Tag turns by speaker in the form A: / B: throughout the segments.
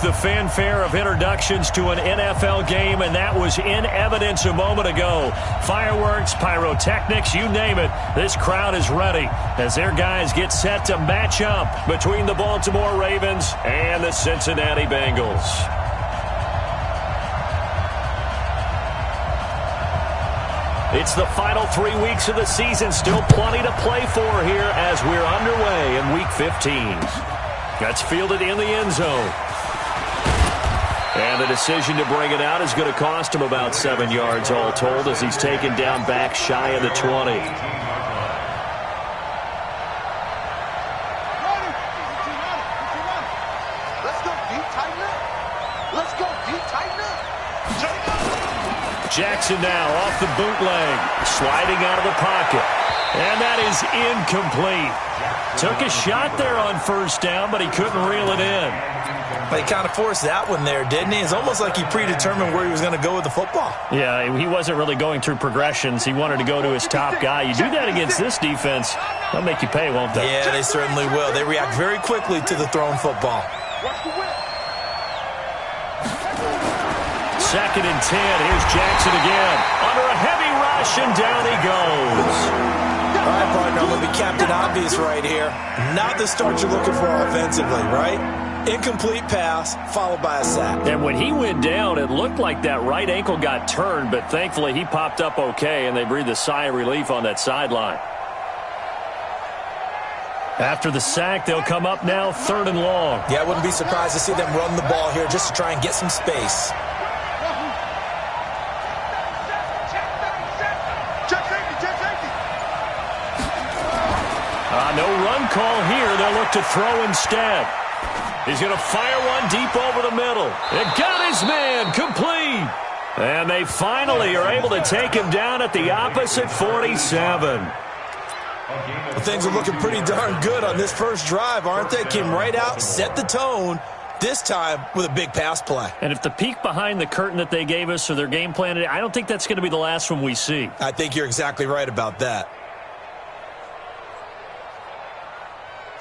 A: The fanfare of introductions to an NFL game, and that was in evidence a moment ago. Fireworks, pyrotechnics, you name it. This crowd is ready as their guys get set to match up between the Baltimore Ravens and the Cincinnati Bengals. It's the final 3 weeks of the season. Still plenty to play for here as we're underway in Week 15. That's fielded in the end zone. And the decision to bring it out is going to cost him about 7 yards all told as he's taken down back shy of the 20. Jackson now off the bootleg, sliding out of the pocket. And that is incomplete. Took a shot there on first down, but he couldn't reel it in.
B: He kind of forced that one there, didn't he? It's almost like he predetermined where he was going to go with the football.
A: Yeah, he wasn't really going through progressions. He wanted to go to his top guy. You do that against this defense, they'll make you pay, won't they?
B: Yeah, they certainly will. They react very quickly to the thrown football.
A: 2nd and 10. Here's Jackson again. Under a heavy rush, and down he goes.
B: All right, partner, I'm going to be Captain Obvious right here. Not the start you're looking for offensively, right? Incomplete pass, followed by a sack.
A: And when he went down, it looked like that right ankle got turned, but thankfully he popped up okay, and they breathed a sigh of relief on that sideline. After the sack, they'll come up now 3rd and long.
B: Yeah, I wouldn't be surprised to see them run the ball here just to try and get some space.
A: No run call here. They'll look to throw instead. He's going to fire one deep over the middle. It got his man complete. And they finally are able to take him down at the opposite 47.
B: Well, things are looking pretty darn good on this first drive, aren't they? Came right out, set the tone, this time with a big pass play.
A: And if the peek behind the curtain that they gave us or their game plan, I don't think that's going to be the last one we see.
B: I think you're exactly right about that.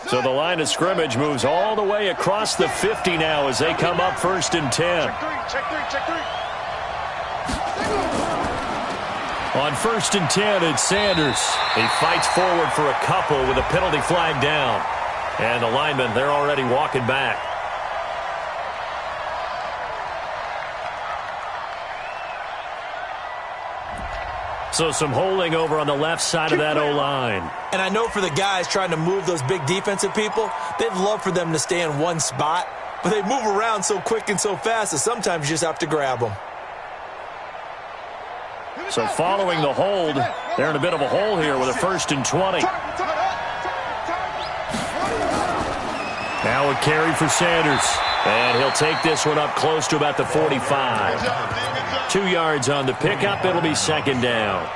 A: So the line of scrimmage moves all the way across the 50 now as they come up 1st and 10. On 1st and 10, it's Sanders. He fights forward for a couple with a penalty flag down. And the linemen, they're already walking back. So some holding over on the left side of that O-line.
B: And I know for the guys trying to move those big defensive people, they'd love for them to stay in one spot, but they move around so quick and so fast that sometimes you just have to grab them.
A: So following the hold, they're in a bit of a hole here with a 1st and 20. Now a carry for Sanders. And he'll take this one up close to about the 45. 2 yards on the pickup. It'll be 2nd down.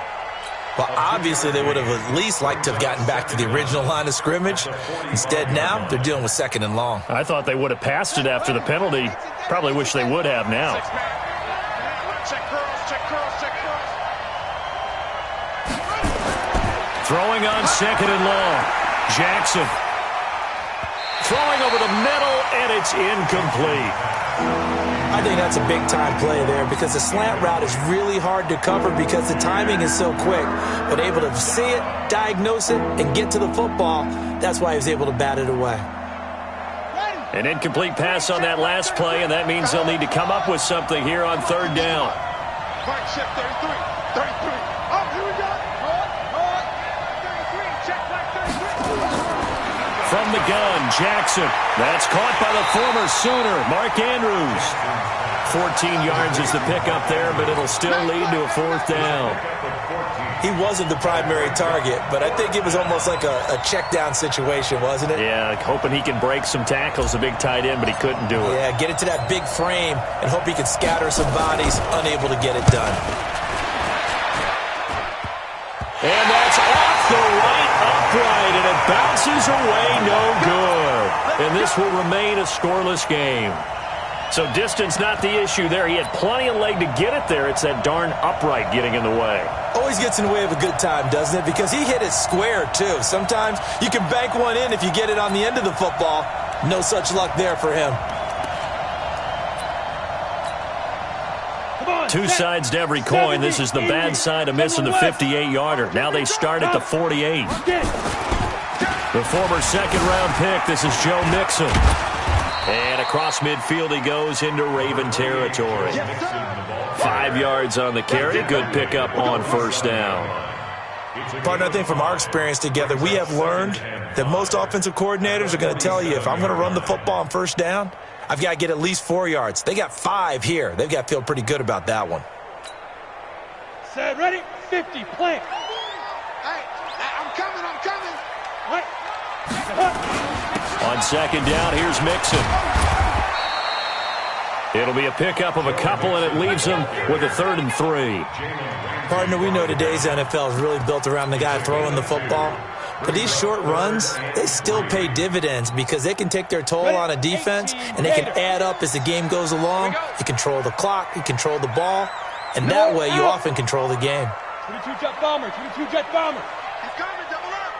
B: Well, obviously they would have at least liked to have gotten back to the original line of scrimmage. Instead now, they're dealing with 2nd and long.
A: I thought they would have passed it after the penalty. Probably wish they would have now. Throwing on 2nd and long. Jackson. Throwing over the middle, and it's incomplete.
B: I think that's a big-time play there because the slant route is really hard to cover because the timing is so quick. But able to see it, diagnose it, and get to the football, that's why he was able to bat it away.
A: An incomplete pass on that last play, and that means they'll need to come up with something here on 3rd down.
C: Right shift 33. Oh, here we go. Check back 33.
A: From the gun, Jackson. That's caught by the former Sooner, Mark Andrews. 14 yards is the pickup there, but it'll still lead to a 4th down.
B: He wasn't the primary target, but I think it was almost like a check-down situation, wasn't it?
A: Yeah, hoping he can break some tackles, a big tight end, but he couldn't do it.
B: Yeah, get it to that big frame and hope he could scatter some bodies, unable to get it done.
A: And that's off the right upright, and it bounces away no good. And this will remain a scoreless game. So distance not the issue there. He had plenty of leg to get it there. It's that darn upright getting in the way.
B: Always gets in the way of a good time, doesn't it? Because he hit it square, too. Sometimes you can bank one in if you get it on the end of the football. No such luck there for him.
A: Two sides to every coin. This is the bad side of missing the 58-yarder. Now they start at the 48. The former second-round pick, this is Joe Mixon. And across midfield he goes into Raven territory. 5 yards on the carry. Good pickup on first down.
B: Partner, I think from our experience together, we have learned that most offensive coordinators are going to tell you, if I'm going to run the football on first down, I've got to get at least 4 yards. They got 5 here. They've got to feel pretty good about that one.
D: Set, ready, 50, plant.
C: Hey, I'm coming.
D: What?
A: On second down, here's Mixon. It'll be a pickup of a couple, and it leaves them with a 3rd and 3.
B: Partner, we know today's NFL is really built around the guy throwing the football. But these short runs, they still pay dividends because they can take their toll on a defense, and they can add up as the game goes along. You control the clock, you control the ball, and that way you often control the game.
D: 22 jet bomber, 22 jet bomber.
C: He's coming, double up.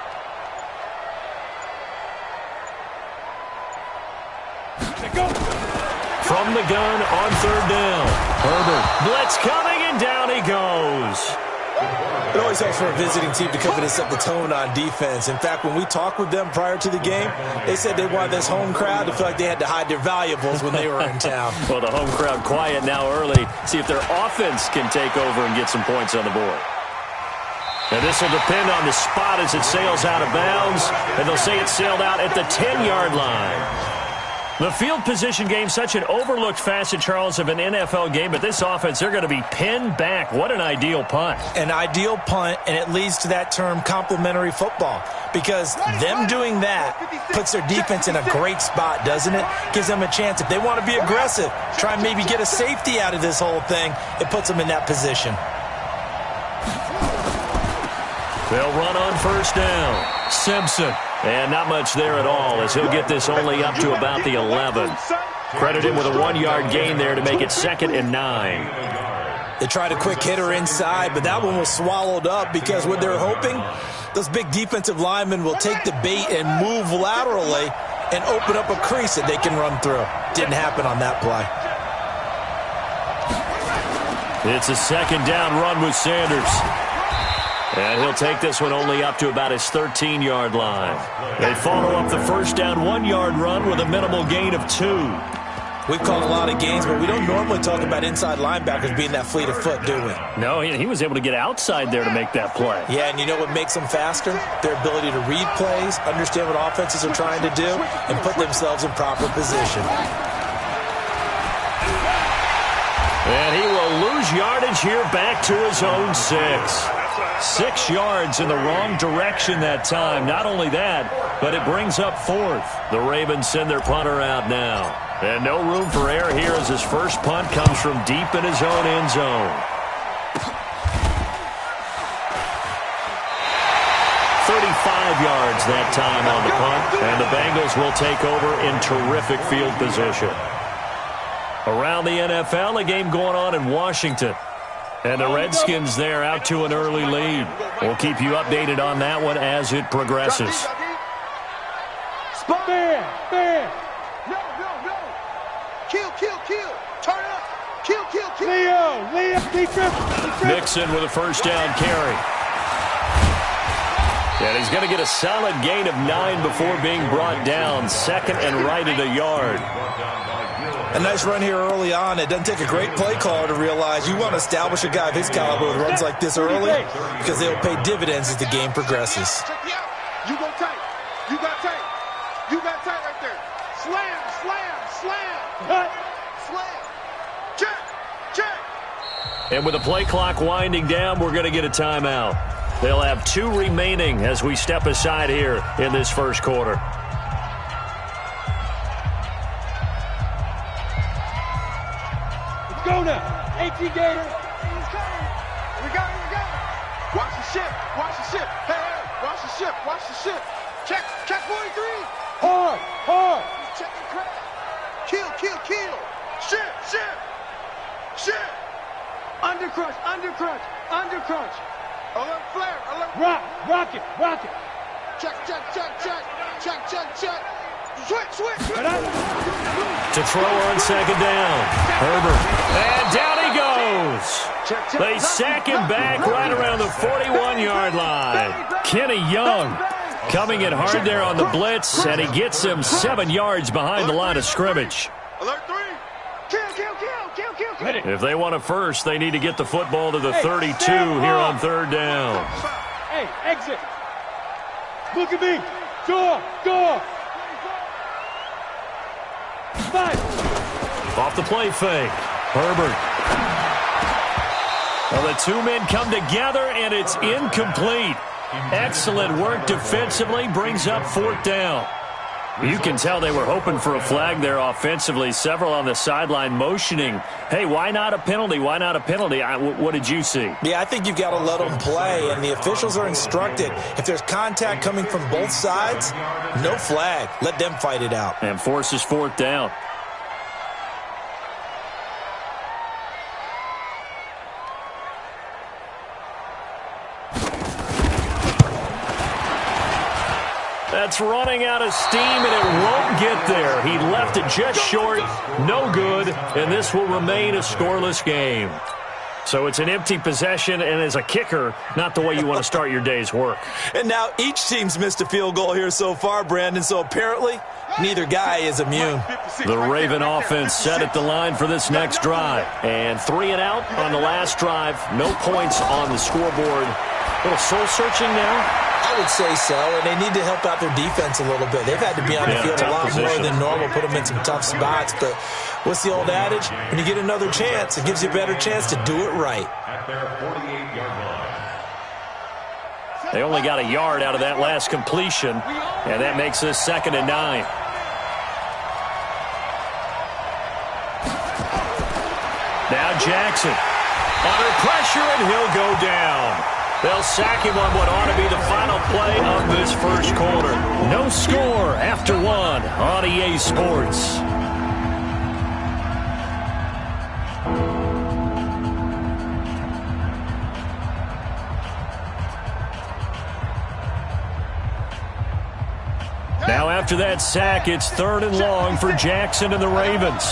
D: Go.
A: From the gun on 3rd down. Herbert. Blitz coming, and down he goes.
B: It always helps for a visiting team to come in and set the tone on defense. In fact, when we talked with them prior to the game, they said they wanted this home crowd to feel like they had to hide their valuables when they were in town.
A: Well, the home crowd quiet now early. See if their offense can take over and get some points on the board. And this will depend on the spot as it sails out of bounds. And they'll say it sailed out at the 10-yard line. The field position game, such an overlooked facet, Charles, of an NFL game. But this offense, they're going to be pinned back. What an ideal punt.
B: An ideal punt, and it leads to that term complementary football. Because them doing that puts their defense in a great spot, doesn't it? Gives them a chance. If they want to be aggressive, try and maybe get a safety out of this whole thing, it puts them in that position.
A: They'll run on first down. Simpson. And not much there at all as he'll get this only up to about the 11. Credit him with a 1-yard gain there to make it 2nd and 9.
B: They tried a quick hitter inside, but that one was swallowed up because what they're hoping, those big defensive linemen will take the bait and move laterally and open up a crease that they can run through. Didn't happen on that play.
A: It's a 2nd down run with Sanders. And he'll take this one only up to about his 13-yard line. They follow up the first down 1-yard run with a minimal gain of 2.
B: We've called a lot of games, but we don't normally talk about inside linebackers being that fleet of foot, do we?
A: No, he was able to get outside there to make that play.
B: Yeah, and you know what makes them faster? Their ability to read plays, understand what offenses are trying to do, and put themselves in proper position.
A: And he will lose yardage here back to his own 6. 6 yards in the wrong direction that time. Not only that, but it brings up 4th. The Ravens send their punter out now. And no room for error here as his first punt comes from deep in his own end zone. 35 yards that time on the punt. And the Bengals will take over in terrific field position. Around the NFL, a game going on in Washington. And the Redskins there out to an early lead. We'll keep you updated on that one as it progresses.
D: Spot. Bear.
C: No. Kill. Turn up. Kill.
D: Leo. Defense.
A: Mixon with a first down carry. And he's going to get a solid gain of 9 before being brought down. 2nd and right at a yard.
B: A nice run here early on. It doesn't take a great play caller to realize you want to establish a guy of his caliber with runs like this early because they'll pay dividends as the game progresses.
C: Check me out. You go tight. You got tight. You got tight right there. Slam.
D: Cut.
C: Slam. Check.
A: And with the play clock winding down, we're going to get a timeout. They'll have 2 remaining as we step aside here in this first quarter.
D: Go now. AT Gator.
C: He's coming. We got it. Watch the ship. Hey, watch the ship. Check 43.
D: Hard.
C: Check and crack. Kill. Ship. Undercrunch. Alert flare.
D: Rock it.
C: Check. Switch.
A: To throw on second down. Herbert. And down he goes. goes. They sack him back right around the 41-yard line. Kenny Young coming in hard there on the blitz, and he gets him 7 yards behind the line of scrimmage.
C: Alert 3. Kill.
A: If they want a first, they need to get the football to the 32 here on third down.
D: Hey, exit. Look at me. Door. Five.
A: Off the play fake. Herbert. Well, the two men come together, and it's incomplete. Excellent work defensively, brings up fourth down. You can tell they were hoping for a flag there offensively. Several on the sideline motioning, hey, why not a penalty? Why not a penalty? What did you see?
B: Yeah, I think you've got to let them play, and the officials are instructed. If there's contact coming from both sides, no flag. Let them fight it out.
A: And forces fourth down. That's running out of steam, and it won't get there. He left it just short, no good, and this will remain a scoreless game. So it's an empty possession, and as a kicker, not the way you want to start your day's work.
B: And now each team's missed a field goal here so far, Brandon, so apparently neither guy is immune.
A: The Raven offense set at the line for this next drive. And 3 and out on the last drive. No points on the scoreboard. A little soul-searching now.
B: I would say so, and they need to help out their defense a little bit. They've had to be on the field a lot more than normal, put them in some tough spots. But what's the old adage? When you get another chance, it gives you a better chance to do it right.
A: They only got a yard out of that last completion, and that makes this 2nd and 9. Now Jackson under pressure, and he'll go down. They'll sack him on what ought to be the final play of this first quarter. No score after 1 on EA Sports. Now after that sack, it's 3rd and long for Jackson and the Ravens.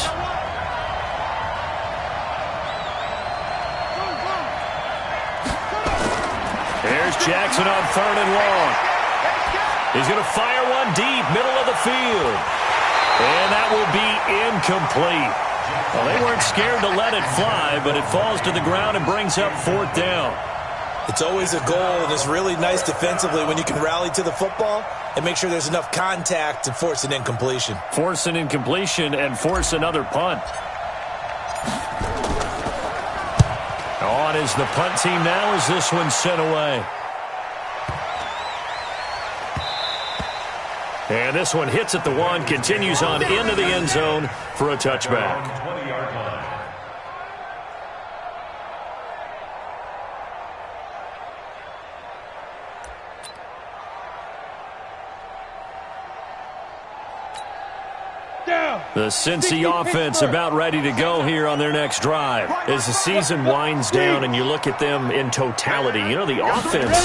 A: Jackson on 3rd and long. He's going to fire one deep, middle of the field. And that will be incomplete. Well, they weren't scared to let it fly, but it falls to the ground and brings up 4th down.
B: It's always a goal, and it's really nice defensively when you can rally to the football and make sure there's enough contact to force an incompletion.
A: Force an incompletion and force another punt. On is the punt team now as this one's sent away. And this one hits at the 1, continues on into the end zone for a touchback. The Cincy offense about ready to go here on their next drive. As the season winds down and you look at them in totality, you know, the offense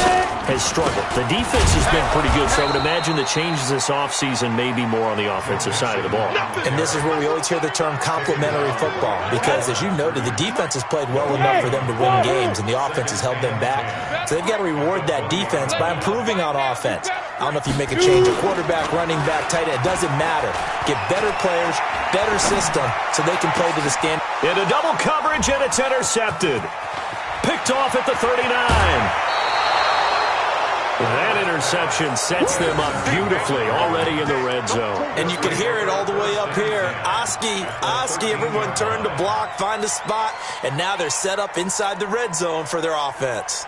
A: has struggled. The defense has been pretty good, so I would imagine the changes this offseason may be more on the offensive side of the ball.
B: And this is where we always hear the term complementary football, because as you noted, the defense has played well enough for them to win games, and the offense has held them back. So they've got to reward that defense by improving on offense. I don't know if you make a change of quarterback, running back, tight end. It doesn't matter. Get better players, better system, so they can play to the stand.
A: Into double coverage, and it's intercepted. Picked off at the 39. That interception sets them up beautifully already in the red zone.
B: And you can hear it all the way up here. Oski, everyone turned to block, find a spot, and now they're set up inside the red zone for their offense.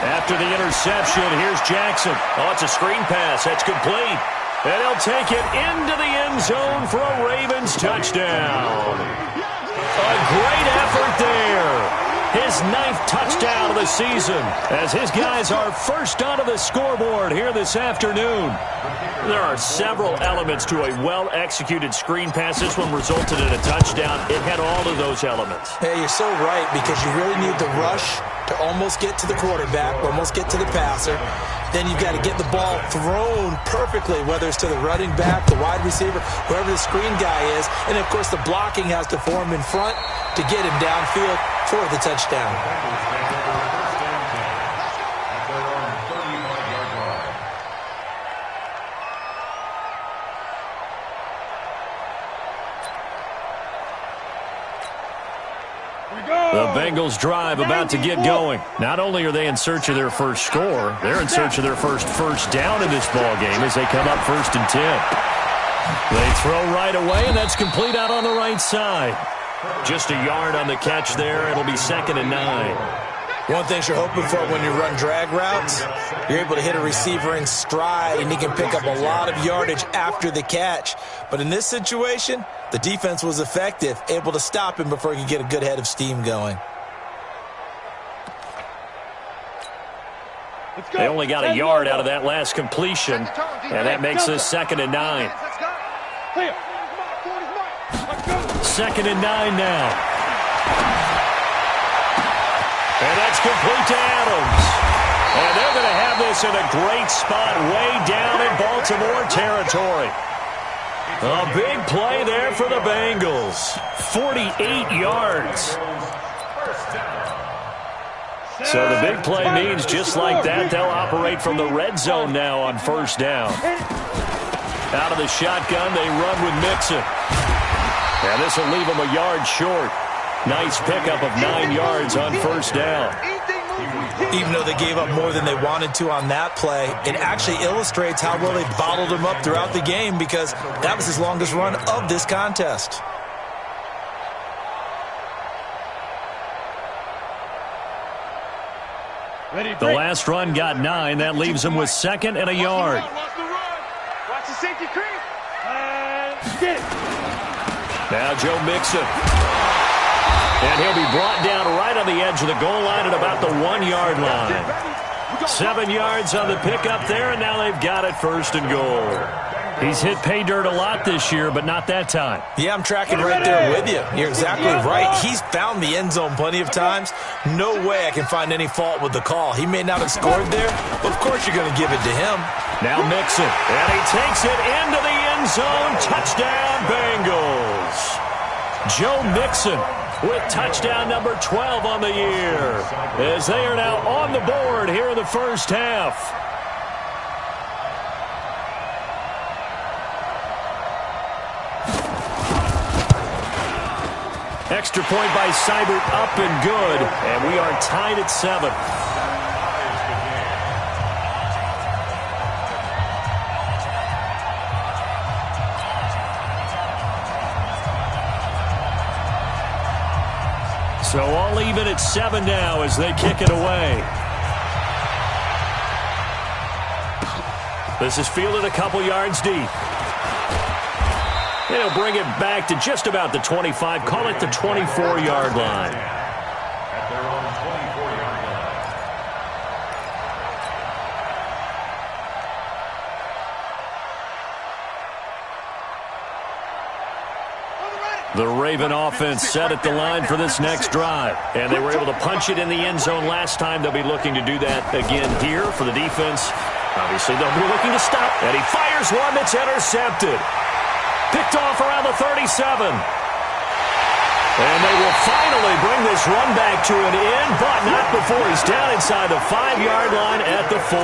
A: After the interception, here's Jackson. Oh, it's a screen pass. That's complete. And he'll take it into the end zone for a Ravens touchdown. A great effort there. His 9th touchdown of the season as his guys are first onto the scoreboard here this afternoon. There are several elements to a well-executed screen pass. This one resulted in a touchdown. It had all of those elements.
B: Hey, you're so right, because you really need the rush to to almost get to the quarterback, almost get to the passer. Then you've got to get the ball thrown perfectly, whether it's to the running back, the wide receiver, whoever the screen guy is. And, of course, the blocking has to form in front to get him downfield for the touchdown.
A: The Bengals drive about to get going. Not only are they in search of their first score, they're in search of their first down in this ball game as they come up 1st and 10. They throw right away, and that's complete out on the right side. Just a yard on the catch there. It'll be 2nd and 9.
B: One thing you're hoping for when you run drag routes, you're able to hit a receiver in stride, and he can pick up a lot of yardage after the catch. But in this situation, the defense was effective, able to stop him before he could get a good head of steam going.
A: They only got a yard out of that last completion, and that makes this 2nd and 9. 2nd and 9 now. And that's complete to Adams. And they're going to have this in a great spot way down in Baltimore territory. A big play there for the Bengals. 48 yards. So the big play means just like that, they'll operate from the red zone now on 1st down. Out of the shotgun, they run with Mixon. And this will leave them a yard short. Nice pickup of 9 yards on 1st down.
B: Even though they gave up more than they wanted to on that play, it actually illustrates how well they bottled him up throughout the game because that was his longest run of this contest.
A: The last run got 9. That leaves him with 2nd and a yard.
D: Watch the safety creep. Get it.
A: Now Joe Mixon. And he'll be brought down right on the edge of the goal line at about the 1-yard line. 7 yards on the pickup there, and now they've got it 1st and goal. He's hit pay dirt a lot this year, but not that time.
B: Yeah, I'm tracking right there with you. You're exactly right. He's found the end zone plenty of times. No way I can find any fault with the call. He may not have scored there, but of course you're going to give it to him.
A: Now Mixon, and he takes it into the end zone. Touchdown, Bengals. Joe Mixon with touchdown number 12 on the year, as they are now on the board here in the 1st half. Extra point by Seibert, up and good, and we are tied at 7. So all even at 7 now as they kick it away. This is fielded a couple yards deep. They'll bring it back to just about the 25. Call it the 24-yard line.
C: At their own 24-yard line.
A: The Raven offense set at the line for this next drive. And they were able to punch it in the end zone last time. They'll be looking to do that again here for the defense. Obviously, they'll be looking to stop. And he fires one that's intercepted. Picked off around the 37. And they will finally bring this run back to an end, but not before he's down inside the 5-yard line at the 4.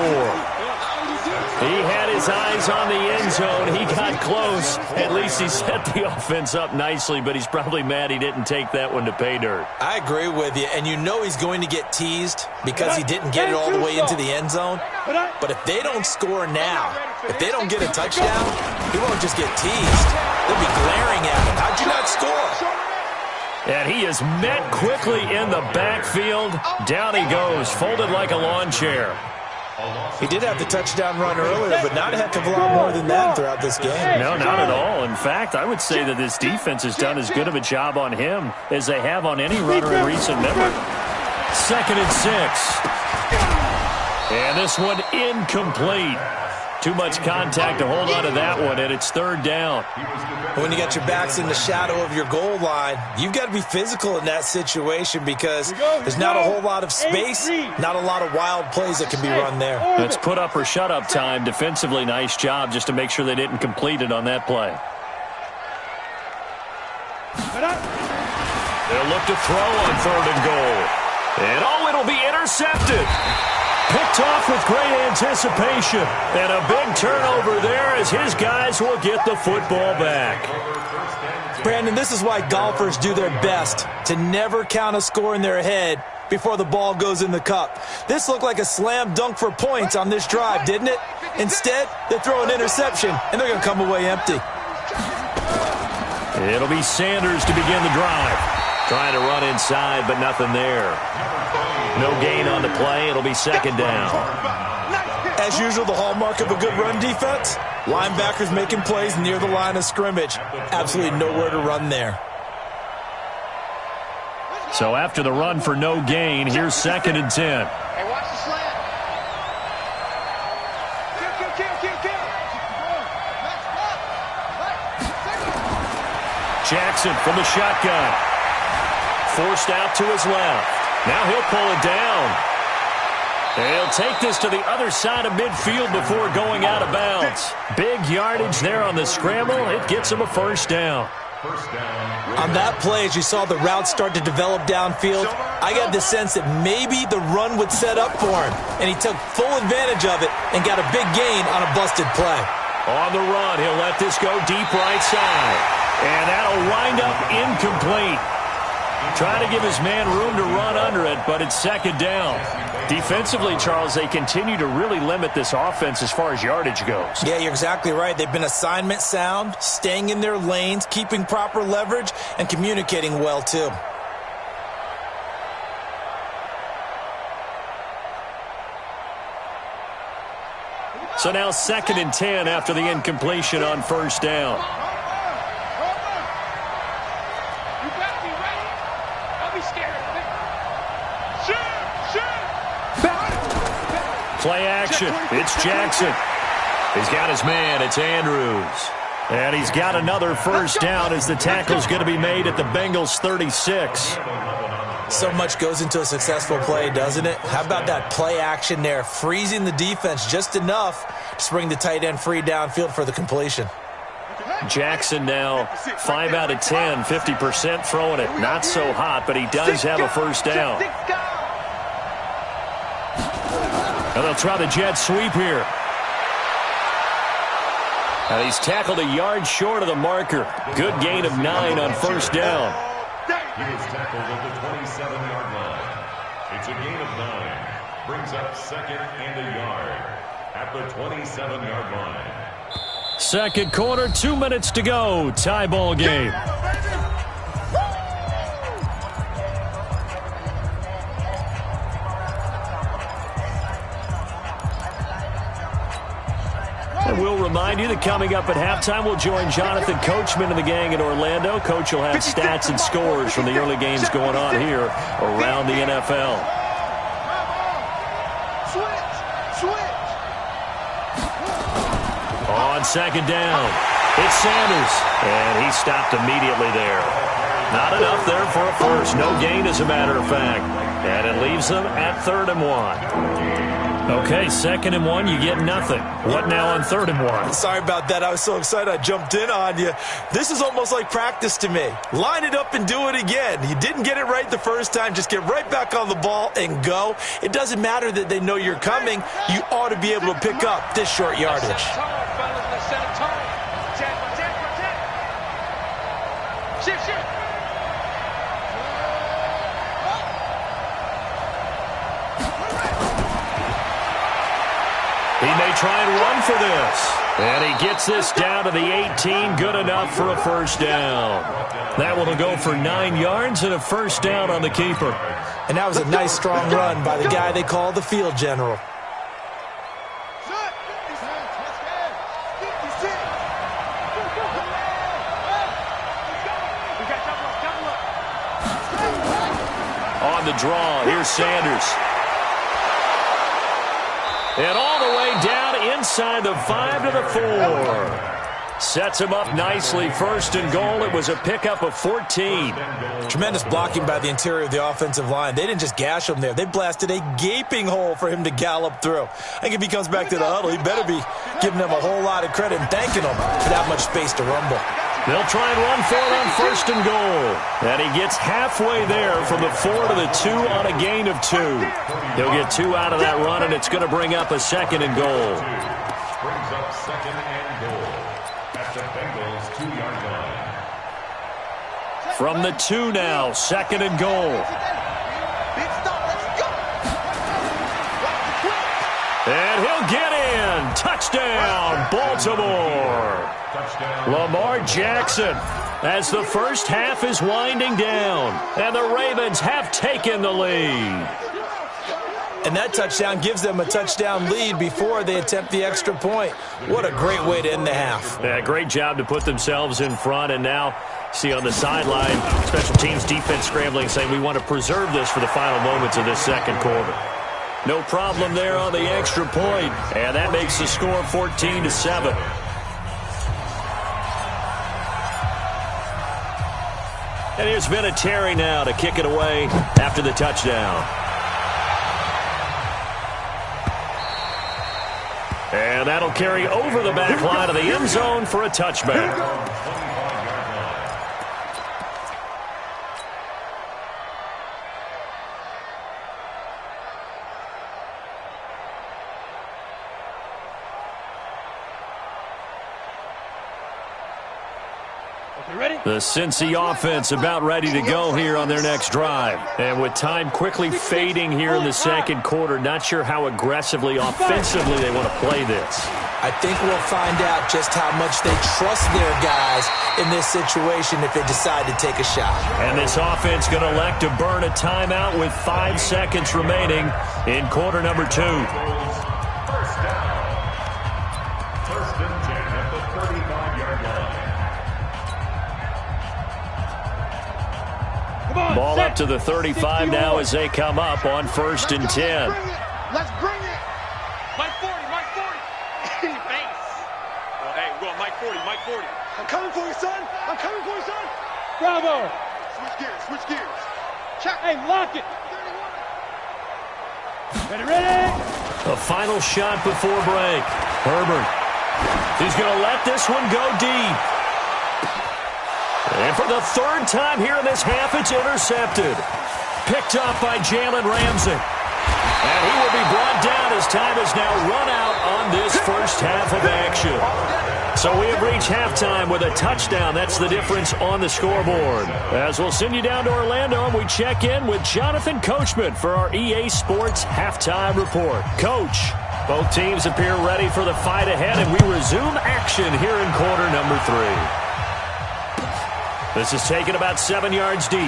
A: He had his eyes on the end zone. He got close. At least he set the offense up nicely, but he's probably mad he didn't take that one to pay dirt.
B: I agree with you, and you know he's going to get teased because he didn't get it all the way into the end zone. But if they don't score now, if they don't get a touchdown, he won't just get teased. They'll be glaring at him. How'd you not score?
A: And he is met quickly in the backfield. Down he goes, folded like a lawn chair.
B: He did have the touchdown run earlier, but not a heck of a lot more than that throughout this game.
A: No, not at all. In fact, I would say that this defense has done as good of a job on him as they have on any runner in recent memory. 2nd and 6. And this one incomplete. Too much contact to hold on to that one, and it's third down.
B: When you got your backs in the shadow of your goal line, you've got to be physical in that situation because there's not a whole lot of space, not a lot of wild plays that can be run there.
A: It's put up or shut up time. Defensively, nice job just to make sure they didn't complete it on that play. They'll look to throw on third and goal. And it'll be intercepted. Picked off with great anticipation. And a big turnover there as his guys will get the football back.
B: Brandon, this is why golfers do their best to never count a score in their head before the ball goes in the cup. This looked like a slam dunk for points on this drive, didn't it? Instead, they throw an interception, and they're going to come away empty.
A: It'll be Sanders to begin the drive. Trying to run inside, but nothing there. No gain on the play. It'll be second down.
B: As usual, the hallmark of a good run defense, linebackers making plays near the line of scrimmage. Absolutely nowhere to run there.
A: So after the run for no gain, here's second and 10.
C: Hey, watch the slant. Kill.
A: Jackson from the shotgun. Forced out to his left. Now he'll pull it down. He'll take this to the other side of midfield before going out of bounds. Big yardage there on the scramble. It gets him a first down.
B: On that play, as you saw the route start to develop downfield, I got the sense that maybe the run would set up for him, and he took full advantage of it and got a big gain on a busted play.
A: On the run, he'll let this go deep right side. And that'll wind up incomplete. Trying to give his man room to run under it, but it's second down. Defensively, Charles, they continue to really limit this offense as far as yardage goes.
B: Yeah, you're exactly right. They've been assignment sound, staying in their lanes, keeping proper leverage, and communicating well, too.
A: So now second and 10 after the incompletion on first down. Play action. It's Jackson. He's got his man. It's Andrews. And he's got another first down as the tackle's going to be made at the Bengals 36.
B: So much goes into a successful play, doesn't it? How about that play action there, freezing the defense just enough to bring the tight end free downfield for the completion.
A: Jackson now 5 out of 10, 50% throwing it. Not so hot, but he does have a first down. And they'll try the jet sweep here. And he's tackled a yard short of the marker. Good gain of 9 on first down.
E: He was tackled at the 27-yard line. It's a gain of 9. Brings up second and a yard at the 27-yard line.
A: Second quarter, 2 minutes to go. Tie ball game. And we'll remind you that coming up at halftime, we'll join Jonathan Coachman and the gang in Orlando. Coach will have stats and scores from the early games going on here around the NFL. On second down, it's Sanders, and he stopped immediately there. Not enough there for a first. No gain, as a matter of fact. And it leaves them at 3rd and 1. Okay, 2nd and 1, you get nothing. What now on 3rd and 1?
B: Sorry about that. I was so excited I jumped in on you. This is almost like practice to me. Line it up and do it again. You didn't get it right the first time. Just get right back on the ball and go. It doesn't matter that they know you're coming. You ought to be able to pick up this short yardage.
A: He may try and run for this. And he gets this down to the 18. Good enough for a first down. That one will go for 9 yards and a first down on the keeper.
B: And that was a nice, strong run by the guy they call the field general.
A: On the draw, here's Sanders. And all the way down inside the 5 to the 4. Sets him up nicely. 1st and goal. It was a pickup of 14.
B: Tremendous blocking by the interior of the offensive line. They didn't just gash him there. They blasted a gaping hole for him to gallop through. I think if he comes back to the huddle, he better be giving them a whole lot of credit and thanking them for that much space to rumble.
A: They'll try and run for it on 1st and goal. And he gets halfway there from the 4 to the 2 on a gain of 2. He'll get 2 out of that run, and it's going to bring up a 2nd and goal.
E: Brings up 2nd and goal at the Bengals' 2-yard line.
A: From the 2 now, 2nd and goal. And he'll get in. Touchdown, Baltimore. Lamar Jackson, as the first half is winding down, and the Ravens have taken the lead.
B: And that touchdown gives them a touchdown lead before they attempt the extra point. What a great way to end the half.
A: Yeah, great job to put themselves in front, and now see on the sideline, special teams defense scrambling, saying we want to preserve this for the final moments of this 2nd quarter. No problem there on the extra point, and that makes the score 14-7. And here's Vinatieri now to kick it away after the touchdown. And that'll carry over the back line of the end zone for a touchback. The Cincy offense about ready to go here on their next drive. And with time quickly fading here in the 2nd quarter, not sure how aggressively, offensively they want to play this.
B: I think we'll find out just how much they trust their guys in this situation if they decide to take a shot.
A: And this offense going to elect to burn a timeout with 5 seconds remaining in quarter number 2.
E: First down. 1st and 10 at the 35-yard line.
A: Ball up to the 35 now as they come up on 1st and 10.
C: Let's bring it.
D: Mike 40, Mike 40. In your face. Oh, hey, we're going Mike 40, Mike 40.
C: I'm coming for you, son. I'm coming for you, son.
D: Bravo.
C: Switch gears, switch gears. Check.
D: Hey, lock it. 31. Ready?
A: A final shot before break. Herbert. He's going to let this one go deep. And for the 3rd time here in this half, it's intercepted. Picked up by Jalen Ramsey. And he will be brought down as time is now run out on this first half of action. So we have reached halftime with a touchdown. That's the difference on the scoreboard. As we'll send you down to Orlando, and we check in with Jonathan Coachman for our EA Sports Halftime Report. Coach, both teams appear ready for the fight ahead, and we resume action here in quarter number 3. This is taken about 7 yards deep.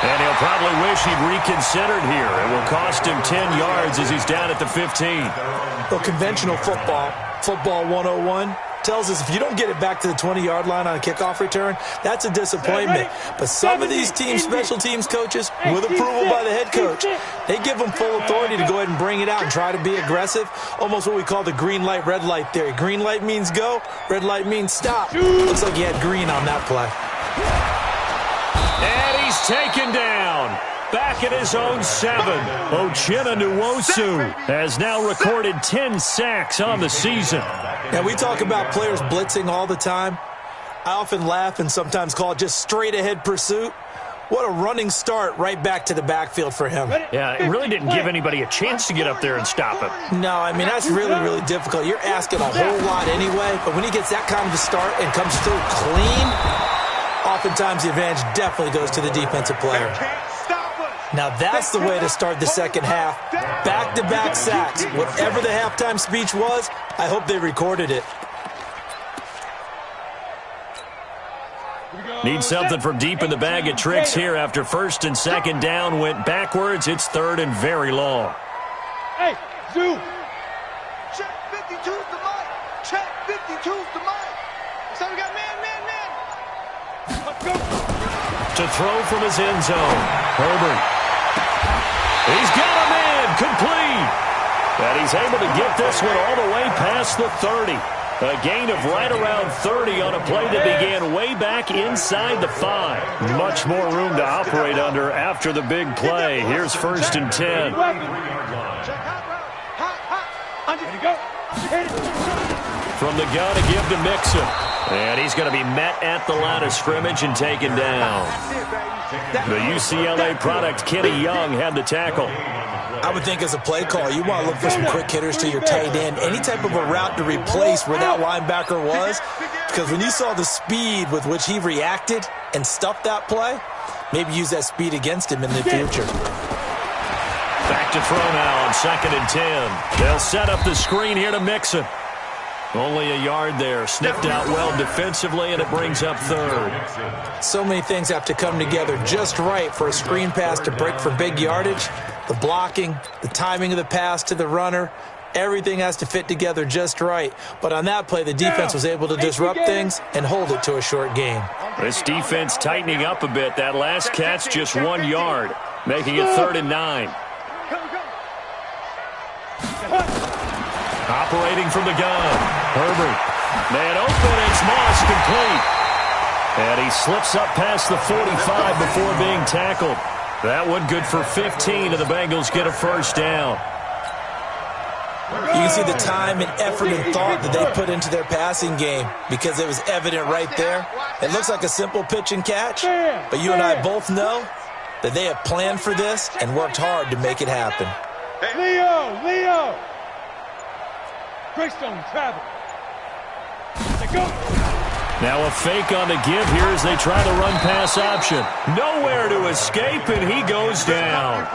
A: And he'll probably wish he'd reconsidered here. It will cost him 10 yards as he's down at the 15.
B: Well, conventional football 101, tells us if you don't get it back to the 20-yard line on a kickoff return, that's a disappointment. But some of these teams, special teams coaches, with approval by the head coach, they give them full authority to go ahead and bring it out and try to be aggressive, almost what we call the green light, red light theory. Green light means go, red light means stop. Looks like he had green on that play.
A: And he's taken down. Back at his own 7. Uchenna Nwosu has now recorded 10 sacks on the season.
B: Now, we talk about players blitzing all the time. I often laugh and sometimes call it just straight-ahead pursuit. What a running start right back to the backfield for him.
A: Yeah, it really didn't give anybody a chance to get up there and stop him.
B: No, I mean, that's really, really difficult. You're asking a whole lot anyway, but when he gets that kind of a start and comes through clean, oftentimes the advantage definitely goes to the defensive player. Now that's the way to start the second half. Back-to-back sacks. Whatever the halftime speech was, I hope they recorded it.
A: Need something from deep in the bag of tricks here after 1st and 2nd down went backwards. It's 3rd and very long.
D: Hey, Zoo.
C: Check 52's the mic. Check 52's the mic. So we got man.
D: Let's go.
A: To throw from his end zone. Herbert. He's got a man. Complete. And he's able to get this one all the way past the 30. A gain of right around 30 on a play that began way back inside the 5. Much more room to operate under after the big play. Here's 1st and 10. From the gun to give to Mixon. And he's going to be met at the line of scrimmage and taken down. The UCLA product, Kenny Young, had the tackle.
B: I would think as a play call, you want to look for some quick hitters to your tight end. Any type of a route to replace where that linebacker was. Because when you saw the speed with which he reacted and stuffed that play, maybe use that speed against him in the future.
A: Back to throw now on 2nd and 10. They'll set up the screen here to Mixon. Only a yard there. Sniffed out well defensively, and it brings up 3rd.
B: So many things have to come together just right for a screen pass to break for big yardage. The blocking, the timing of the pass to the runner, everything has to fit together just right. But on that play, the defense was able to disrupt things and hold it to a short gain.
A: This defense tightening up a bit. That last catch just 1 yard, making it 3rd and 9. Operating from the gun. Herbert. Man open. It's Moss complete. And he slips up past the 45 before being tackled. That one good for 15, and the Bengals get a 1st down.
B: You can see the time and effort and thought that they put into their passing game because it was evident right there. It looks like a simple pitch and catch, but you and I both know that they have planned for this and worked hard to make it happen.
F: Leo! Greystone, travel. Go.
A: Now a fake on the give here as they try the run-pass option. Nowhere to escape, and he goes down.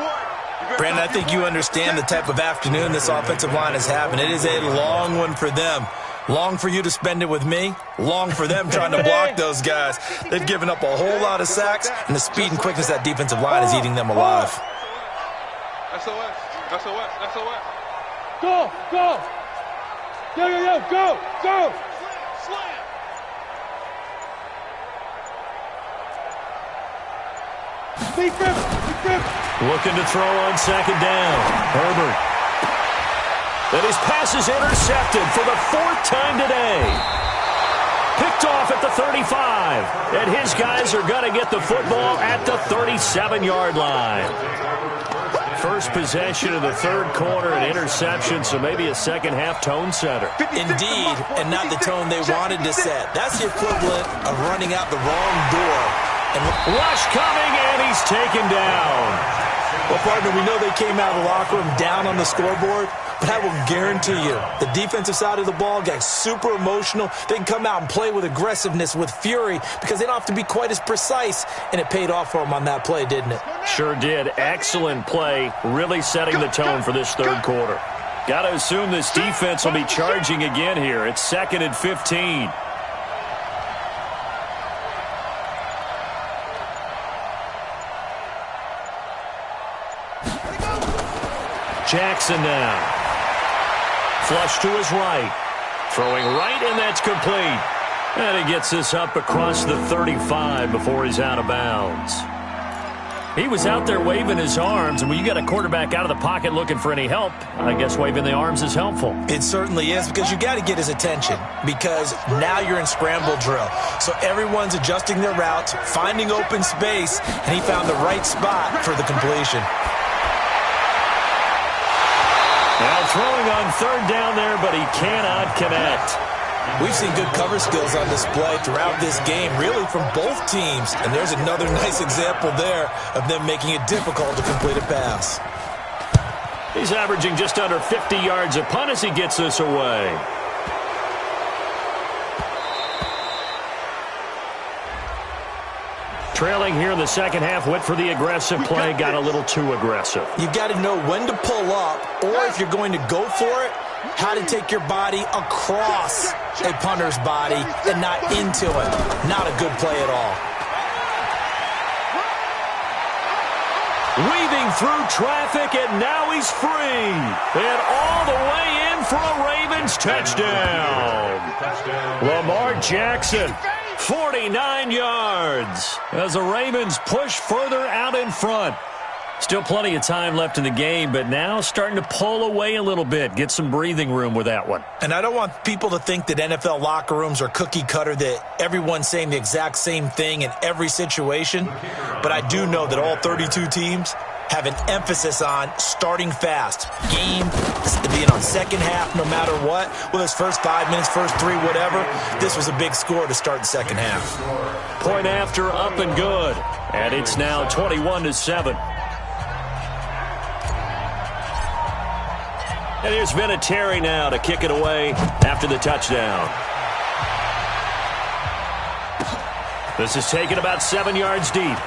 B: Brandon, I think you understand the type of afternoon this offensive line is having. It is a long one for them. Long for you to spend it with me. Long for them trying to block those guys. They've given up a whole lot of sacks, and the speed and quickness of that defensive line is eating them alive.
C: SOS.
F: Go! Go!
C: Slam!
A: Looking to throw on 2nd down. Herbert. And his pass is intercepted for the 4th time today. Picked off at the 35. And his guys are going to get the football at the 37-yard line. First possession of the 3rd quarter, an interception, so maybe a second-half tone setter.
B: Indeed, and not the tone they wanted to set. That's the equivalent of running out the wrong door. And
A: Rush coming, and he's taken down.
B: Well, partner, we know they came out of the locker room down on the scoreboard, but I will guarantee you the defensive side of the ball got super emotional. They can come out and play with aggressiveness, with fury, because they don't have to be quite as precise, and it paid off for them on that play, didn't it?
A: Sure did. Excellent play, really setting the tone for this 3rd quarter. Got to assume this defense will be charging again here. It's 2nd and 15. Jackson now. Flush to his right. Throwing right, and that's complete. And he gets this up across the 35 before he's out of bounds. He was out there waving his arms, and when you got a quarterback out of the pocket looking for any help, I guess waving the arms is helpful.
B: It certainly is, because you got to get his attention, because now you're in scramble drill. So everyone's adjusting their routes, finding open space, and he found the right spot for the completion.
A: Now throwing on 3rd down there, but he cannot connect.
B: We've seen good cover skills on display throughout this game, really from both teams. And there's another nice example there of them making it difficult to complete a pass.
A: He's averaging just under 50 yards a punt as he gets this away. Trailing here in the 2nd half, went for the aggressive play, got a little too aggressive.
B: You've got to know when to pull up, or if you're going to go for it, how to take your body across a punter's body and not into it. Not a good play at all.
A: Weaving through traffic, and now he's free. And all the way in for a Ravens touchdown. Lamar Jackson, 49 yards, as the Ravens push further out in front. Still plenty of time left in the game, but now starting to pull away a little bit. Get some breathing room with that one.
B: And I don't want people to think that NFL locker rooms are cookie cutter, that everyone's saying the exact same thing in every situation. But I do know that all 32 teams have an emphasis on starting fast. Game, being on second half no matter what. Whether it's first 5 minutes, first 3, whatever. This was a big score to start the second half.
A: Point after, up and good. And it's now 21-7. And here's Vinatieri now to kick it away after the touchdown. This is taken about 7 yards deep.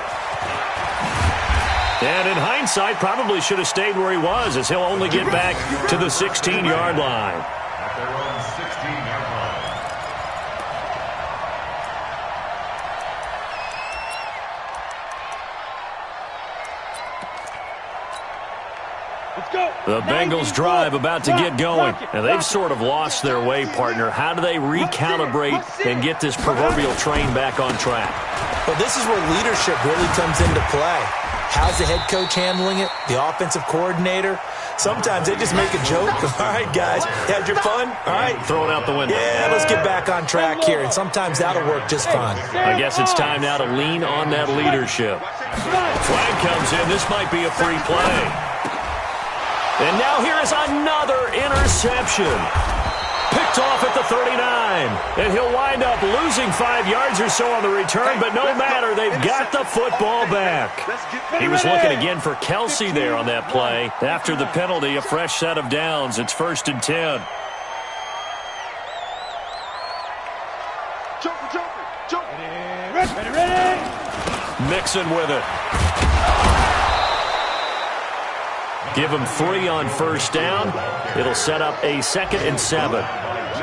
A: And in hindsight, probably should have stayed where he was, as he'll only get back to the 16-yard line.
E: At their own 16-yard line.
F: Let's go.
A: The Bengals drive about to get going. And they've sort of lost their way, partner. How do they recalibrate and get this proverbial train back on track?
B: Well, this is where leadership really comes into play. How's the head coach handling it? The offensive coordinator? Sometimes they just make a joke. All right, guys, had your fun? All right.
A: Throw it out the window.
B: Yeah, let's get back on track here. And sometimes that'll work just fine.
A: I guess it's time now to lean on that leadership. Flag comes in. This might be a free play. And now here is another interception. Picked off at the 39. And he'll wind up losing 5 yards or so on the return, but no matter, they've got the football back. He was looking again for Kelsey there on that play. After the penalty, a fresh set of downs. It's 1st and 10.
F: Ready.
A: Mixon with it. Give him 3 on first down. It'll set up a 2nd and 7.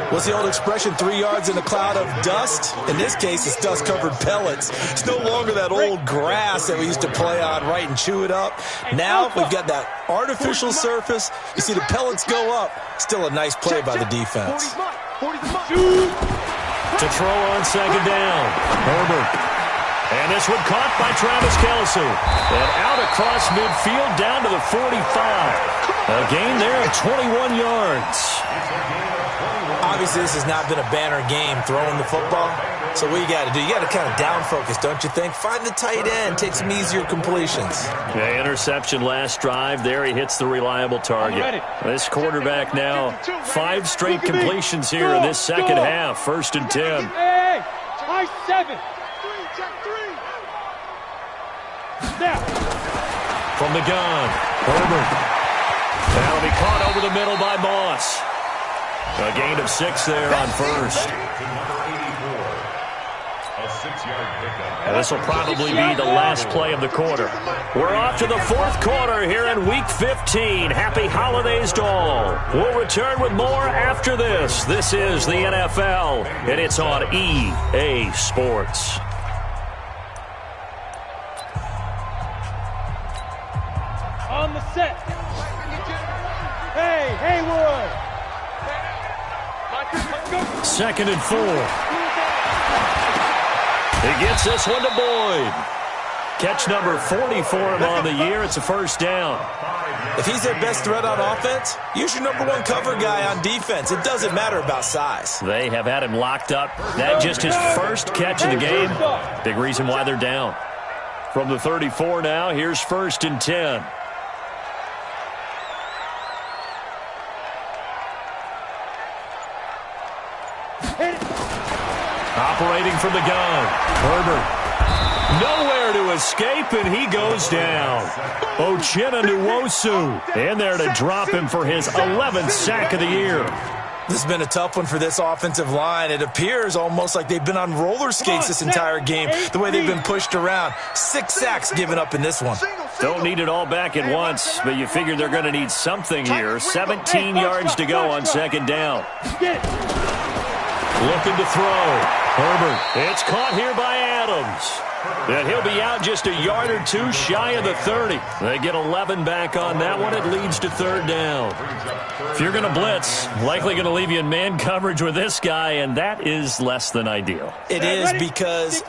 B: What's the old expression, 3 yards in a cloud of dust? In this case, it's dust-covered pellets. It's no longer that old grass that we used to play on, right, and chew it up. Now we've got that artificial surface. You see the pellets go up. Still a nice play by the defense.
A: To throw on 2nd down. Herbert. And this one caught by Travis Kelce. And out across midfield down to the 45. A gain there of 21 yards.
B: Obviously, this has not been a banner game throwing the football. So what you got to do, you got to kind of down focus, don't you think? Find the tight end, take some easier completions.
A: Yeah, interception last drive. There he hits the reliable target. This quarterback now 5 straight completions here in this second half. 1st and 10.
F: Hey, high 7. Now.
A: From the gun, Herbert. That'll be caught over the middle by Moss. A gain of 6 there on first. And this will probably be the last play of the quarter. We're off to the 4th quarter here in Week 15. Happy holidays to all. We'll return with more after this. This is the NFL, and it's on EA Sports.
F: On the set. Hey, Haywood.
A: 2nd and 4. He gets this one to Boyd. Catch number 40 for him on the year. It's a first down.
B: If he's their best threat on offense, use your number 1 cover guy on defense. It doesn't matter about size.
A: They have had him locked up. That just his first catch of the game. Big reason why they're down. From the 34 now, here's 1st and 10. Operating from the gun, Herbert. Nowhere to escape, and he goes down. Uchenna Nwosu in there to drop him for his 11th sack of the year.
B: This has been a tough one for this offensive line. It appears almost like they've been on roller skates this entire game, the way they've been pushed around. 6 sacks given up in this one.
A: Don't need it all back at once, but you figure they're going to need something here. 17 yards to go on 2nd down. Looking to throw. Herbert. It's caught here by Adams. And he'll be out just a yard or two shy of the 30. They get 11 back on that one. It leads to third down. If you're going to blitz, likely going to leave you in man coverage with this guy, and that is less than ideal.
B: It is, because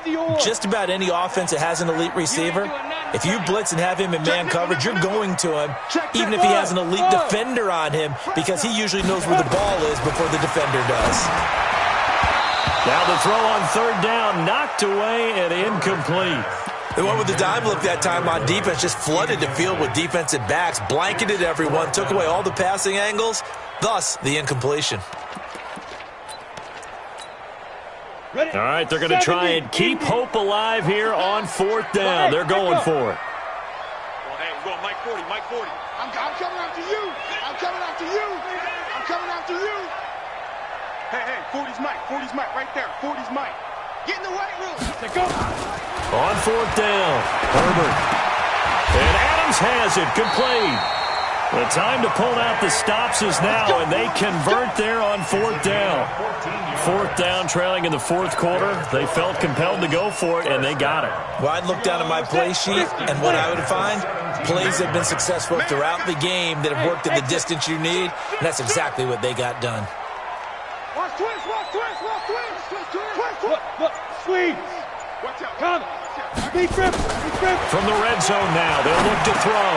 B: just about any offense that has an elite receiver, if you blitz and have him in man coverage, you're going to him, even if he has an elite defender on him, because he usually knows where the ball is before the defender does.
A: Now the throw on third down, knocked away and incomplete.
B: They went with the dime look that time on defense, just flooded the field with defensive backs, blanketed everyone, took away all the passing angles, thus the incompletion.
F: Ready?
A: All right, they're going to try and keep hope alive here on fourth down. They're going for it.
D: Well, hey, we're going Mike 40, Mike 40.
C: I'm coming after you. I'm coming after you. I'm coming after you.
D: Hey, 40's Mike, 40's Mike, right there. 40's Mike.
C: Get in the weight room.
F: Let's go.
A: On fourth down, Herbert. And Adams has it, complete. The time to pull out the stops is now, and they convert there on fourth down. Fourth down, trailing in the fourth quarter. They felt compelled to go for it, and they got it.
B: Well, I'd look down at my play sheet, and what I would find, plays have been successful throughout the game that have worked in the distance you need, and that's exactly what they got done.
C: Watch twist, watch twist, watch twist.
F: Look, sweep.
C: Watch out.
F: Come. Deep grip.
A: From the red zone now, they'll look to throw.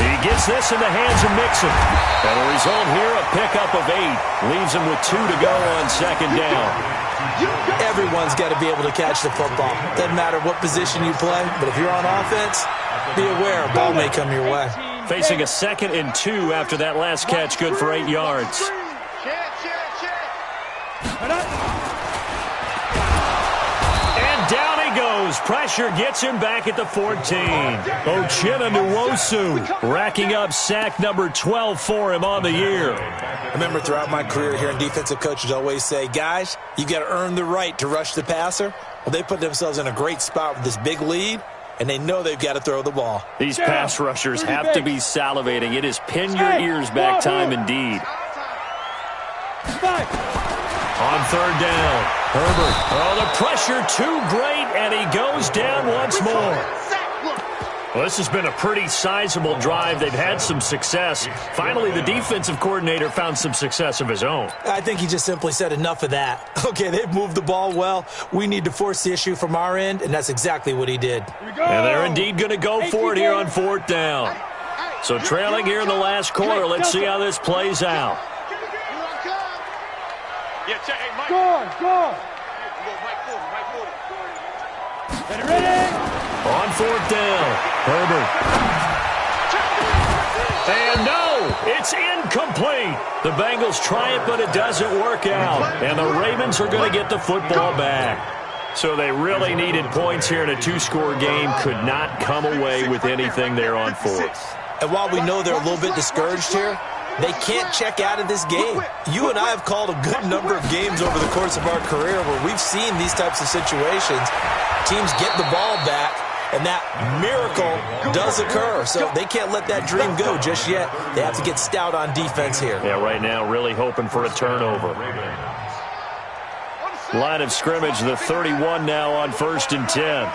A: He gets this in the hands of Mixon. And the result here, a pickup of 8. Leaves him with 2 to go on second down.
B: Everyone's got to be able to catch the football. Doesn't matter what position you play, but if you're on offense, be aware a ball may come your way.
A: Facing a 2nd and 2 after that last catch, good for 8 yards. And down he goes. Pressure gets him back at the 14. Uchenna Nwosu racking up sack number 12 for him on the year.
B: I remember throughout my career hearing defensive coaches always say, guys, you got to earn the right to rush the passer. Well, they put themselves in a great spot with this big lead, and they know they've got to throw the ball.
A: These pass rushers have to be salivating. It is pin your ears back time indeed. On third down, Herbert. Oh, the pressure too great, and he goes down once more. Well, this has been a pretty sizable drive. They've had some success. Finally, the defensive coordinator found some success of his own.
B: I think he just simply said enough of that. Okay, they've moved the ball well. We need to force the issue from our end, and that's exactly what he did.
A: And they're indeed going to go for it here on fourth down. So trailing here in the last quarter, let's see how this plays out.
D: Yeah, check. Hey, Mike.
F: Go.
D: Mike 40, Mike 40.
F: Ready?
A: On fourth down, Herbert. And no, it's incomplete. The Bengals try it, but it doesn't work out. And the Ravens are going to get the football back. So they really needed points here in a 2-score game. Could not come away with anything there on fourth.
B: And while we know they're a little bit discouraged here, they can't check out of this game. You and I have called a good number of games over the course of our career where we've seen these types of situations. Teams get the ball back, and that miracle does occur. So they can't let that dream go just yet. They have to get stout on defense here.
A: Yeah, right now really hoping for a turnover. Line of scrimmage, the 31 now on 1st and 10.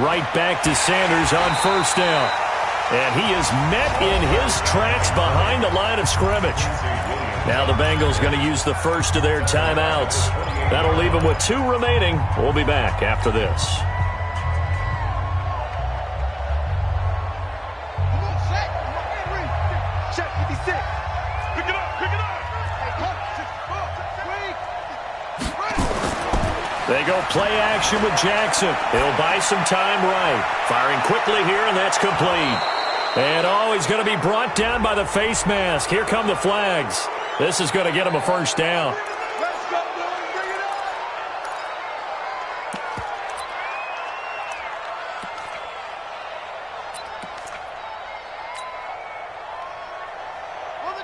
A: Right back to Sanders on first down. And he is met in his tracks behind the line of scrimmage. Now the Bengals going to use the first of their timeouts. That'll leave them with 2 remaining. We'll be back after this. They go play action with Jackson. He'll buy some time right. Firing quickly here, and that's complete. And, he's going to be brought down by the face mask. Here come the flags. This is going to get him a first down.
C: Let's go, bring it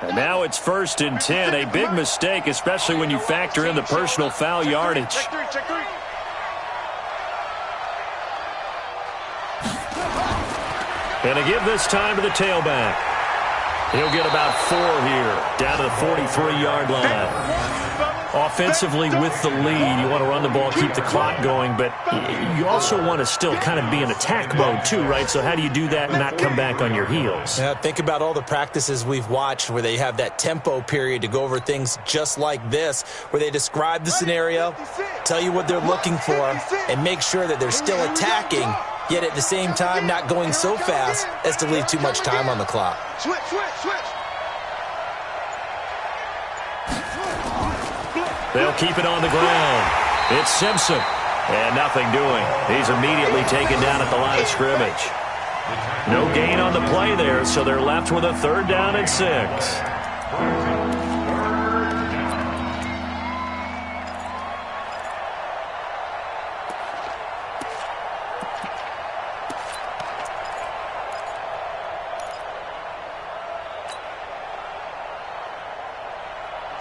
A: And now it's 1st and 10. A big mistake, especially when you factor in the personal foul yardage.
D: Check 3.
A: And to give this time to the tailback. He'll get about 4 here, down to the 43-yard line. Offensively with the lead, you want to run the ball, keep the clock going, but you also want to still kind of be in attack mode too, right? So how do you do that and not come back on your heels?
B: Yeah, think about all the practices we've watched where they have that tempo period to go over things just like this, where they describe the scenario, tell you what they're looking for, and make sure that they're still attacking, yet at the same time not going so fast as to leave too much time on the clock.
C: Switch.
A: They'll keep it on the ground. It's Simpson. And nothing doing. He's immediately taken down at the line of scrimmage. No gain on the play there, so they're left with a 3rd down and 6.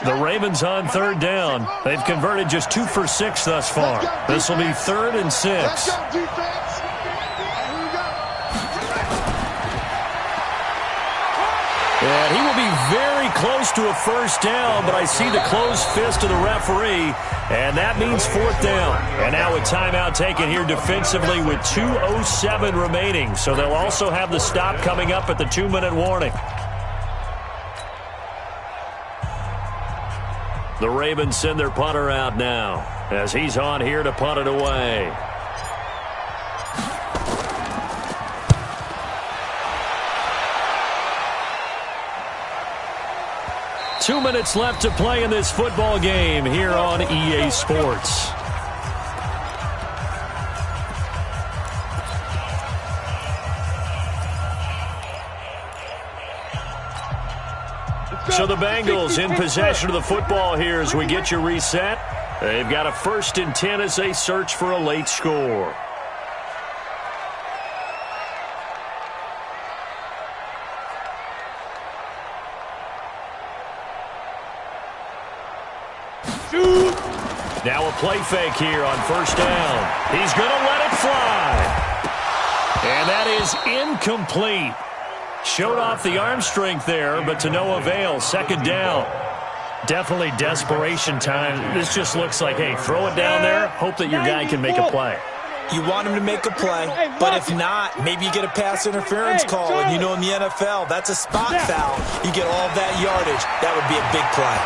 A: The Ravens on 3rd down. They've converted just 2 for 6 thus far. This will be 3rd and 6.
C: Let's go, defense. Here we go.
A: And he will be very close to a 1st down, but I see the closed fist of the referee, and that means 4th down. And now a timeout taken here defensively with 2:07 remaining. So they'll also have the stop coming up at the 2-minute warning. The Ravens send their punter out now as he's on here to punt it away. Two minutes left to play in this football game here on EA Sports. So the Bengals in possession of the football here as we get you reset. They've got a 1st and 10 as they search for a late score. Now a play fake here on 1st down. He's going to let it fly. And that is incomplete. Showed off the arm strength there, but to no avail. 2nd down. Definitely desperation time. This just looks like, hey, throw it down there, hope that your guy can make a play.
B: You want him to make a play, but if not, maybe you get a pass interference call, and you know in the NFL, that's a spot foul. You get all that yardage. That would be a big play.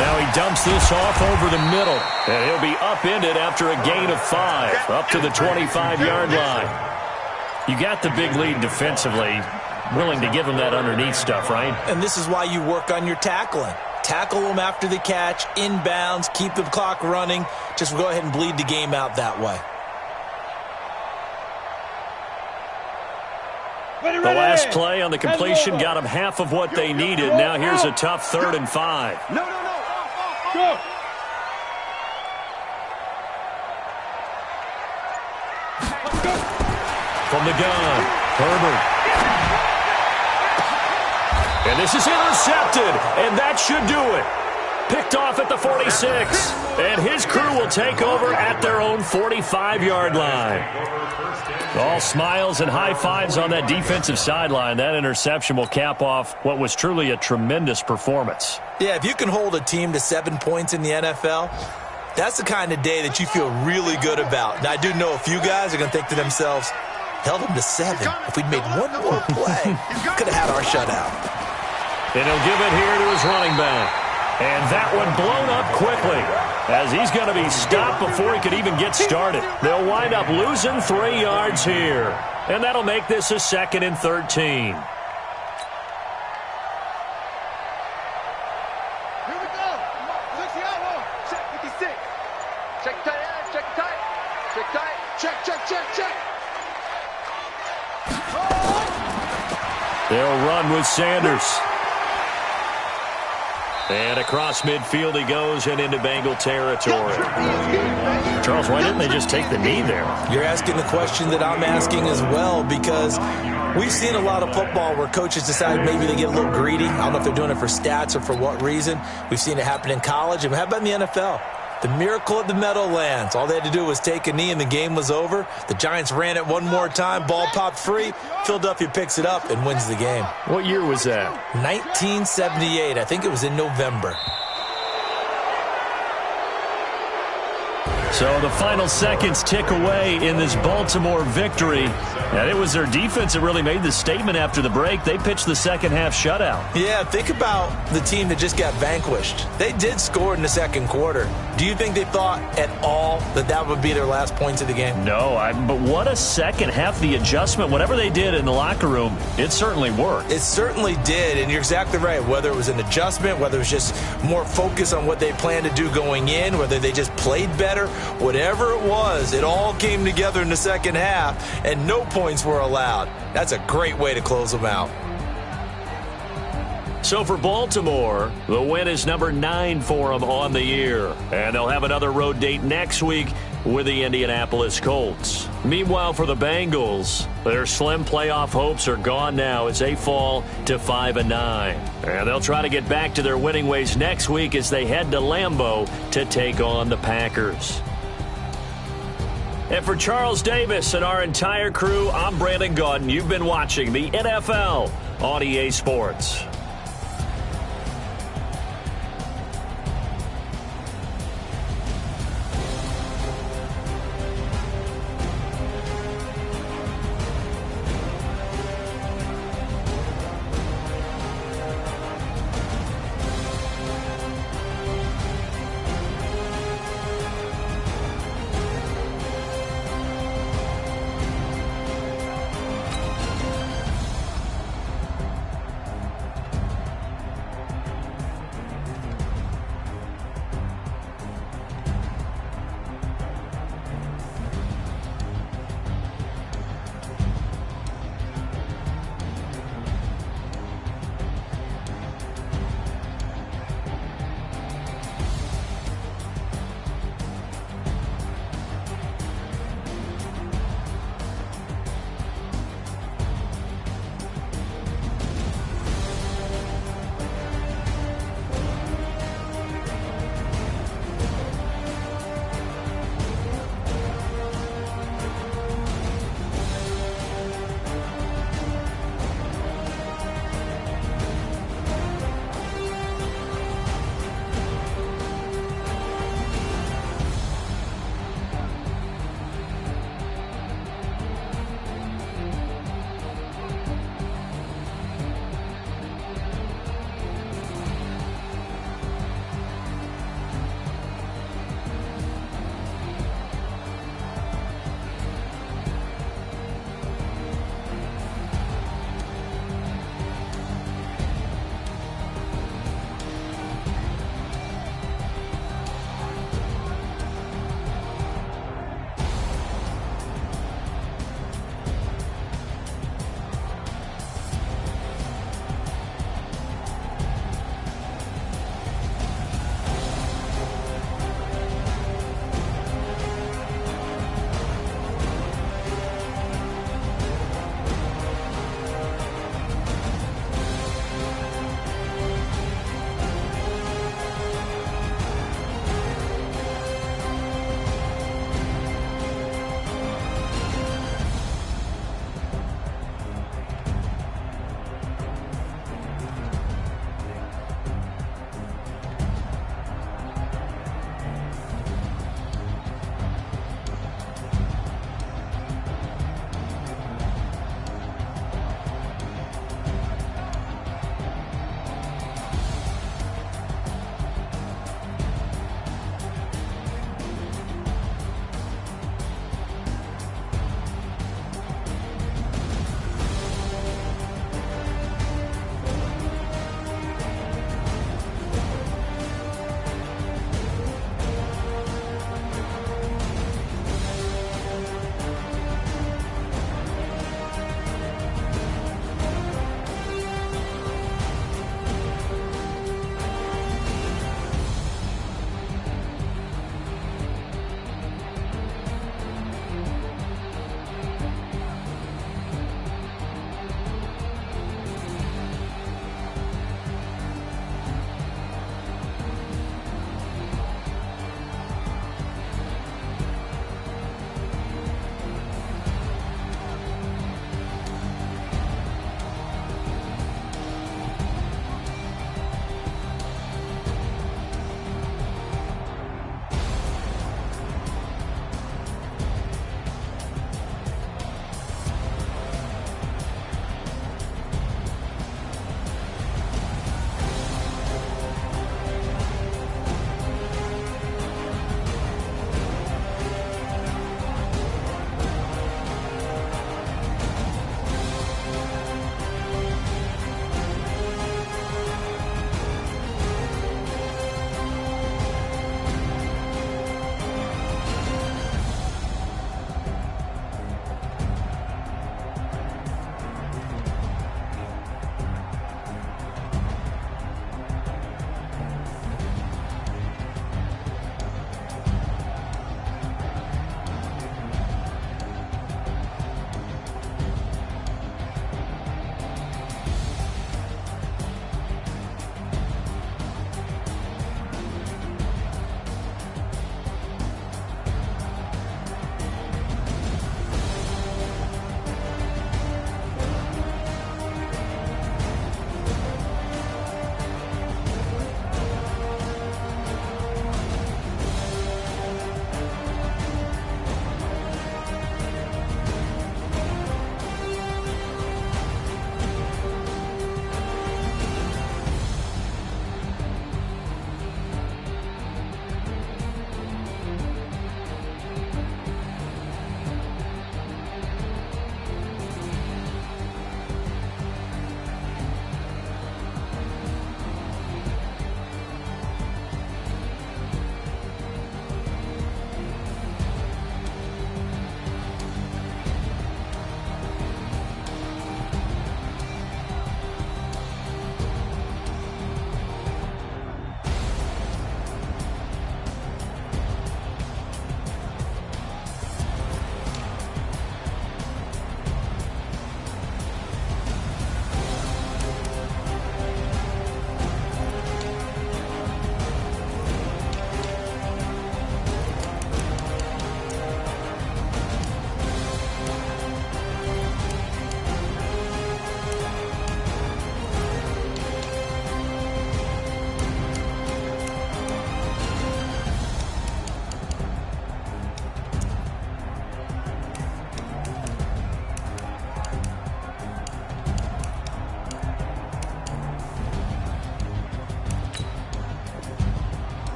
A: Now he dumps this off over the middle, and he'll be upended after a gain of 5, up to the 25-yard line. You got the big lead defensively, willing to give him that underneath stuff, right?
B: And this is why you work on your tackling. Tackle them after the catch, inbounds, keep the clock running. Just go ahead and bleed the game out that way.
A: The last play on the completion got them half of what they needed. Now here's a tough 3rd and 5.
C: No.
F: Go.
A: From the gun, Herbert. And this is intercepted, and that should do it. Picked off at the 46, and his crew will take over at their own 45-yard line. All smiles and high fives on that defensive sideline. That interception will cap off what was truly a tremendous performance.
B: Yeah, if you can hold a team to 7 points in the NFL, that's the kind of day that you feel really good about. Now, I do know a few guys are going to think to themselves, held them to 7. If we'd made one more play, could have had our shutout.
A: And he'll give it here to his running back. And that one blown up quickly as he's going to be stopped before he could even get started. They'll wind up losing 3 yards here. And that'll make this a 2nd and 13.
C: Here we go. Check 56. Check tight end. Check tight. Check tight. Check.
A: They'll run with Sanders. And across midfield he goes and into Bengal territory. Charles, why didn't they just take the knee there?
B: You're asking the question that I'm asking as well, because we've seen a lot of football where coaches decide maybe they get a little greedy. I don't know if they're doing it for stats or for what reason. We've seen it happen in college. And how about in the NFL? The miracle at the Meadowlands. All they had to do was take a knee and the game was over. The Giants ran it one more time. Ball popped free. Philadelphia picks it up and wins the game.
A: What year was that?
B: 1978. I think it was in November.
A: So the final seconds tick away in this Baltimore victory. And it was their defense that really made the statement after the break. They pitched the second half shutout.
B: Yeah, think about the team that just got vanquished. They did score in the second quarter. Do you think they thought at all that that would be their last points of the game?
A: No, but what a second half. The adjustment, whatever they did in the locker room, it certainly worked.
B: It certainly did, and you're exactly right. Whether it was an adjustment, whether it was just more focus on what they planned to do going in, whether they just played better, whatever it was, it all came together in the second half, and no points were allowed. That's a great way to close them out.
A: So for Baltimore, the win is number 9 for them on the year. And they'll have another road date next week with the Indianapolis Colts. Meanwhile, for the Bengals, their slim playoff hopes are gone now as they fall to 5-9. And they'll try to get back to their winning ways next week as they head to Lambeau to take on the Packers. And for Charles Davis and our entire crew, I'm Brandon Gaudin. You've been watching the NFL on EA Sports.